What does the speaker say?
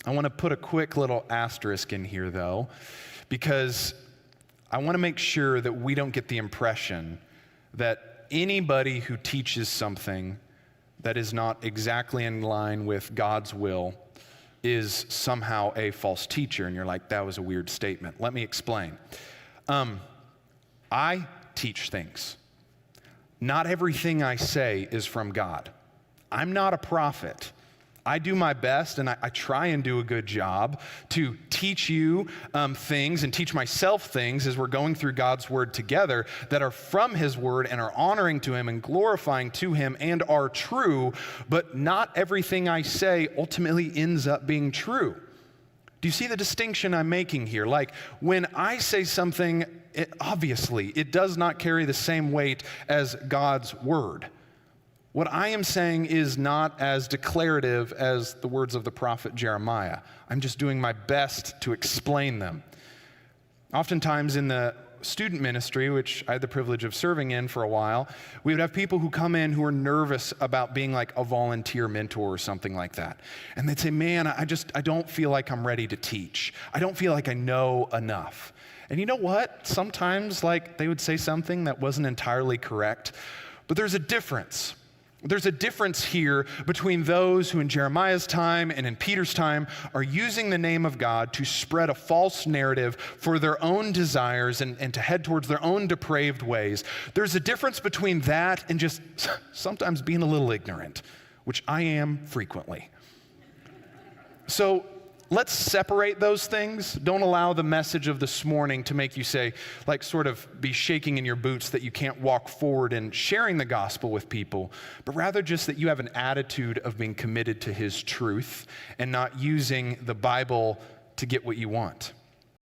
I want to put a quick little asterisk in here, though, because I want to make sure that we don't get the impression that anybody who teaches something that is not exactly in line with God's will is somehow a false teacher. And you're like, that was a weird statement. Let me explain. I teach things. Not everything I say is from God. I'm not a prophet. I do my best, and I try and do a good job to teach you things and teach myself things as we're going through God's Word together that are from His Word and are honoring to Him and glorifying to Him and are true, but not everything I say ultimately ends up being true. Do you see the distinction I'm making here? Like, when I say something, obviously, it does not carry the same weight as God's Word. What I am saying is not as declarative as the words of the prophet Jeremiah. I'm just doing my best to explain them. Oftentimes in the student ministry, which I had the privilege of serving in for a while, we would have people who come in who are nervous about being like a volunteer mentor or something like that. And they'd say, man, I don't feel like I'm ready to teach. I don't feel like I know enough. And you know what? Sometimes like they would say something that wasn't entirely correct, but there's a difference. There's a difference here between those who in Jeremiah's time and in Peter's time are using the name of God to spread a false narrative for their own desires and to head towards their own depraved ways. There's a difference between that and just sometimes being a little ignorant, which I am frequently. So let's separate those things. Don't allow the message of this morning to make you say, like sort of be shaking in your boots that you can't walk forward in sharing the gospel with people, but rather just that you have an attitude of being committed to His truth and not using the Bible to get what you want.